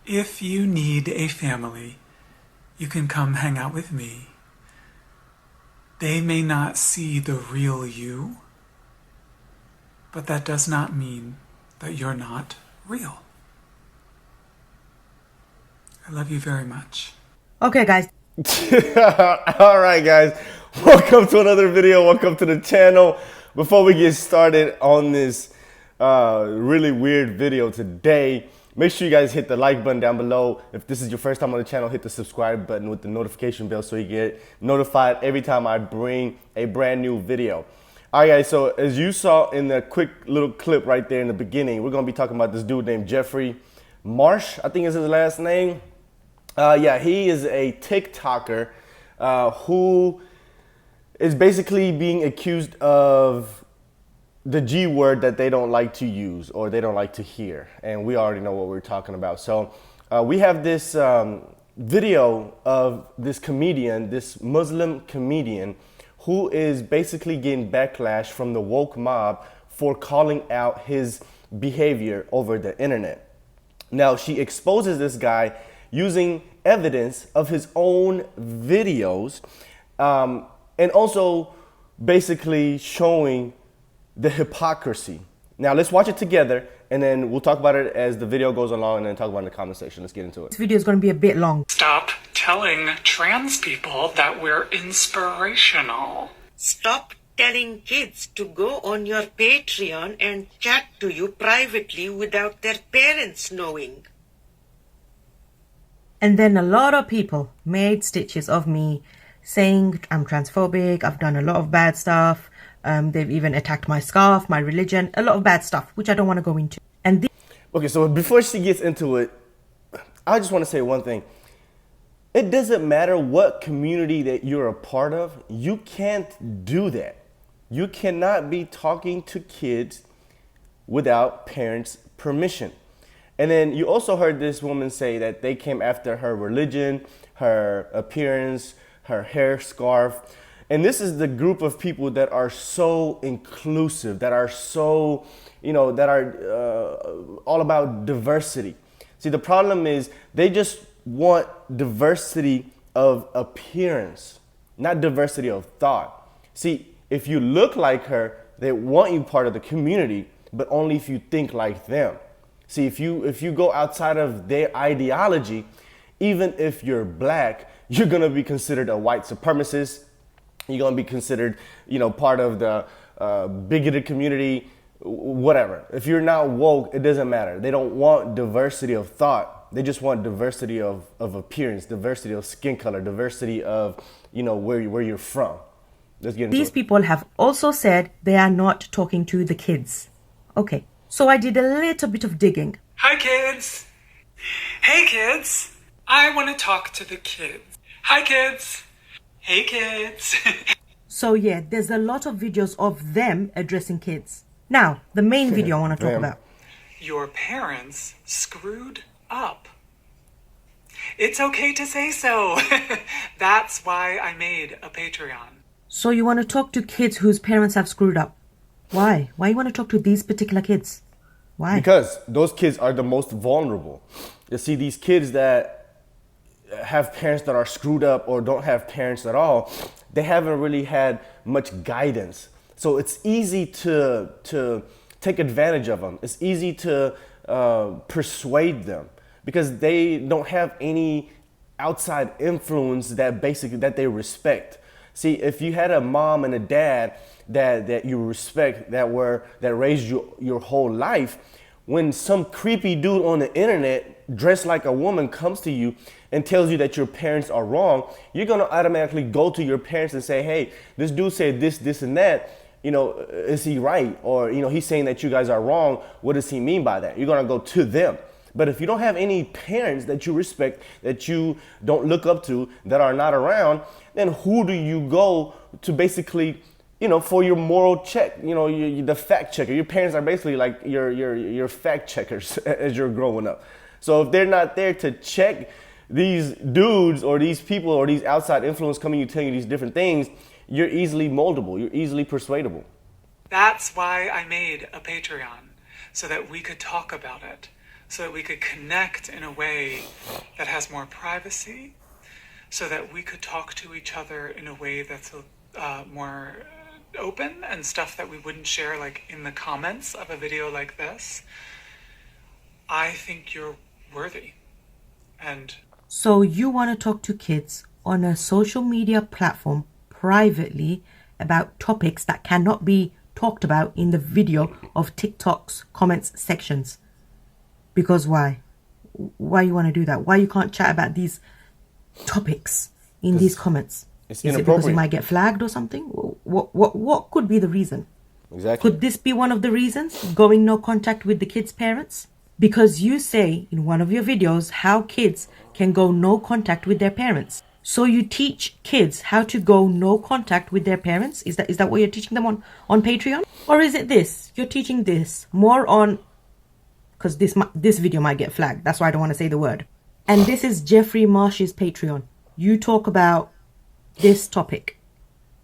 If you need a family, you can come hang out with me. They may not see the real you, but that does not mean that you're not real. I love you very much. Okay, guys. All right, guys. Welcome to another video. Welcome to the channel. Before we get started on this really weird video today, make sure you guys hit the like button down below. If this is your first time on the channel, hit the subscribe button with the notification bell so you get notified every time I bring a brand new video. All right, guys, so as you saw in the quick little clip right there in the beginning, we're going to be talking about this dude named Jeffrey Marsh, I think is his last name. Yeah, he is a TikToker who is basically being accused of the G word that they don't like to use or they don't like to hear. And we already know what we're talking about. So we have this video of this comedian, this Muslim comedian, who is basically getting backlash from the woke mob for calling out his behavior over the internet. Now, she exposes this guy using evidence of his own videos and also basically showing the hypocrisy. Now let's watch it together and then we'll talk about it as the video goes along and then talk about it in the comment section. Let's get into it. This video is going to be a bit long. Stop telling trans people that we're inspirational. Stop telling kids to go on your Patreon and chat to you privately without their parents knowing. And then a lot of people made stitches of me saying I'm transphobic, I've done a lot of bad stuff. They've even attacked my scarf, my religion, a lot of bad stuff, which I don't want to go into. And okay, so before she gets into it, I just want to say one thing. It doesn't matter what community that you're a part of. You can't do that. You cannot be talking to kids without parents' permission. And then you also heard this woman say that they came after her religion, her appearance, her hair scarf. And this is the group of people that are so inclusive, that are so, that are all about diversity. See, the problem is they just want diversity of appearance, not diversity of thought. See, if you look like her, they want you part of the community, but only if you think like them. See, if you go outside of their ideology, even if you're black, you're gonna be considered a white supremacist. You're gonna be considered, part of the bigoted community, whatever. If you're not woke, it doesn't matter. They don't want diversity of thought. They just want diversity of appearance, diversity of skin color, diversity of, where you're from. Let's get into these it. people have also said they are not talking to the kids. Okay, so I did a little bit of digging. Hi, kids. Hey, kids. I want to talk to the kids. Hi, kids. Hey, kids. So yeah, there's a lot of videos of them addressing kids. Now, the main video I want to talk about. Your parents screwed up. It's okay to say so. That's why I made a Patreon. So you want to talk to kids whose parents have screwed up? Why? Why you want to talk to these particular kids? Why? Because those kids are the most vulnerable. You see, these kids that have parents that are screwed up or don't have parents at all, they haven't really had much guidance. So it's easy to take advantage of them. It's easy to persuade them because they don't have any outside influence that they respect. See, if you had a mom and a dad that you respect, that raised you your whole life, when some creepy dude on the internet dressed like a woman comes to you and tells you that your parents are wrong, you're gonna automatically go to your parents and say, hey, this dude said this and that, is he right? Or, he's saying that you guys are wrong. What does he mean by that? You're gonna go to them. But if you don't have any parents that you respect, that you don't look up to, that are not around, then who do you go to basically, for your moral check, the fact checker? Your parents are basically like your fact checkers as you're growing up. So if they're not there to check these dudes or these people or these outside influence coming you telling you these different things, you're easily moldable, you're easily persuadable. That's why I made a Patreon, so that we could talk about it. so that we could connect in a way that has more privacy, so that we could talk to each other in a way that's more open and stuff that we wouldn't share like in the comments of a video like this, I think you're worthy. And so you want to talk to kids on a social media platform privately about topics that cannot be talked about in the video of TikTok's comments sections. Because why? Why you want to do that? Why you can't chat about these topics in these comments? It's Is it because you might get flagged or something? What could be the reason? Exactly. Could this be one of the reasons? Going no contact with the kids' parents? Because you say in one of your videos how kids can go no contact with their parents. So you teach kids how to go no contact with their parents? Is that what you're teaching them on Patreon? Or is it this? You're teaching this more on... Because this video might get flagged. That's why I don't want to say the word. And this is Jeffrey Marsh's Patreon. You talk about this topic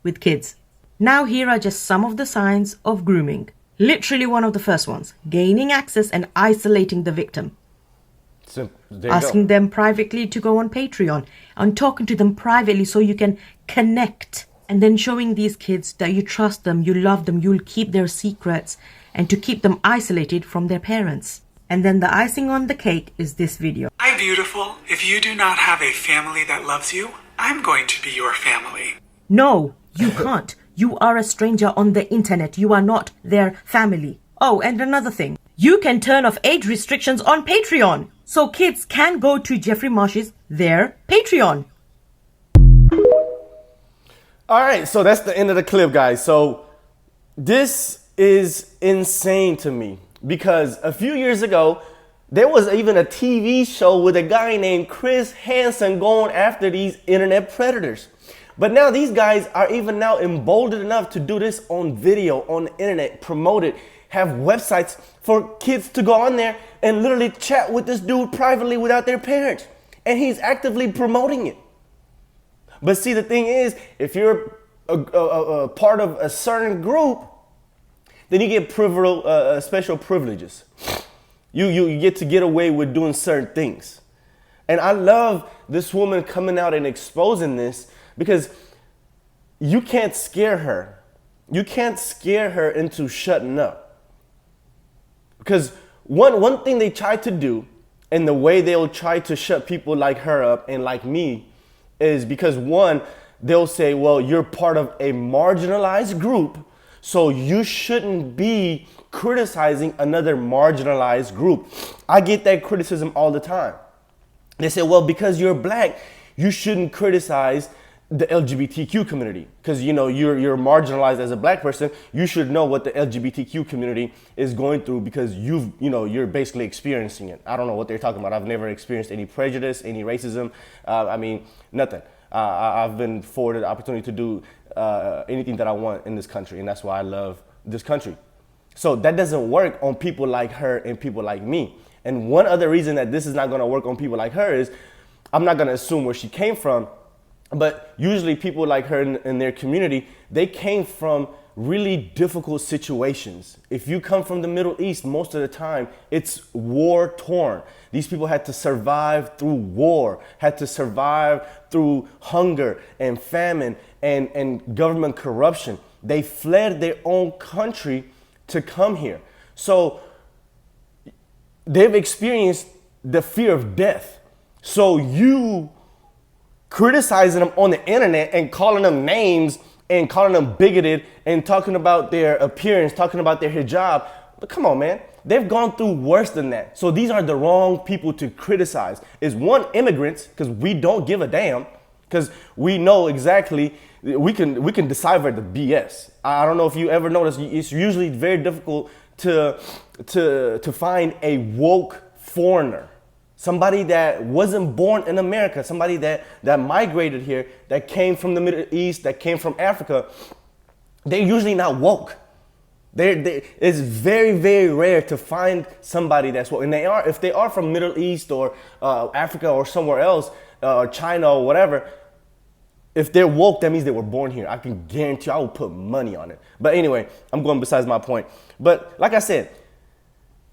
with kids. Now here are just some of the signs of grooming. Literally one of the first ones. Gaining access and isolating the victim. Asking them privately to go on Patreon and talking to them privately so you can connect. And then showing these kids that you trust them, you love them, you'll keep their secrets, and to keep them isolated from their parents. And then the icing on the cake is this video. Hi, beautiful. If you do not have a family that loves you, I'm going to be your family. No, you can't. You are a stranger on the internet. You are not their family. Oh, and another thing. You can turn off age restrictions on Patreon. So kids can go to Jeffrey Marsh's, their Patreon. All right, so that's the end of the clip, guys. So this is insane to me because a few years ago, there was even a TV show with a guy named Chris Hansen going after these internet predators. But now these guys are even now emboldened enough to do this on video, on the internet, promote it, have websites for kids to go on there and literally chat with this dude privately without their parents. And he's actively promoting it. But see, the thing is, if you're a part of a certain group, then you get special privileges. You get to get away with doing certain things. And I love this woman coming out and exposing this because you can't scare her. You can't scare her into shutting up. Because one thing they try to do, and the way they'll try to shut people like her up and like me, is because one, they'll say, well, you're part of a marginalized group, so you shouldn't be criticizing another marginalized group. I get that criticism all the time. They say, well, because you're black, you shouldn't criticize the LGBTQ community because you're marginalized as a black person. You should know what the LGBTQ community is going through because you're basically experiencing it. I don't know what they're talking about. I've never experienced any prejudice, any racism. Nothing. I've been afforded the opportunity to do anything that I want in this country, and that's why I love this country. So that doesn't work on people like her and people like me. And one other reason that this is not going to work on people like her is I'm not going to assume where she came from. But usually people like her in their community, they came from really difficult situations. If you come from the Middle East, most of the time it's war torn. These people had to survive through war, had to survive through hunger and famine and government corruption. They fled their own country to come here. So they've experienced the fear of death. So you criticizing them on the internet and calling them names and calling them bigoted and talking about their appearance, talking about their hijab. But come on, man. They've gone through worse than that. So these are the wrong people to criticize. Is one, immigrants, because we don't give a damn, because we know exactly, we can decipher the BS. I don't know if you ever noticed, it's usually very difficult to find a woke foreigner. Somebody that wasn't born in America, somebody that migrated here, that came from the Middle East, that came from Africa, they're usually not woke. It's very, very rare to find somebody that's woke. And if they are from Middle East or Africa or somewhere else, or China or whatever, if they're woke, that means they were born here. I can guarantee you, I will put money on it. But anyway, I'm going besides my point. But like I said,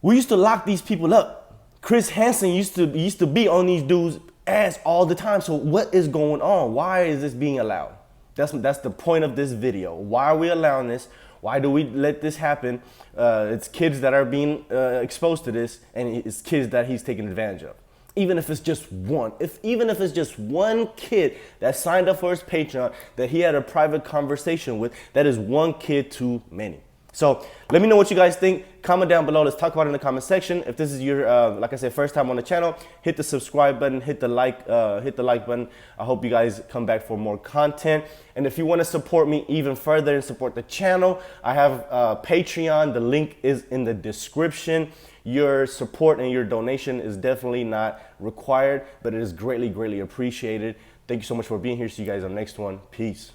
we used to lock these people up. Chris Hansen used to be on these dudes' ass all the time. So what is going on? Why is this being allowed? That's the point of this video. Why are we allowing this? Why do we let this happen? It's kids that are being exposed to this, and it's kids that he's taking advantage of. Even if it's just one, even if it's just one kid that signed up for his Patreon that he had a private conversation with, that is one kid too many. So let me know what you guys think. Comment down below. Let's talk about it in the comment section. If this is your, like I said, first time on the channel, hit the subscribe button, hit the like button. I hope you guys come back for more content. And if you want to support me even further and support the channel, I have Patreon. The link is in the description. Your support and your donation is definitely not required, but it is greatly, greatly appreciated. Thank you so much for being here. See you guys on the next one. Peace.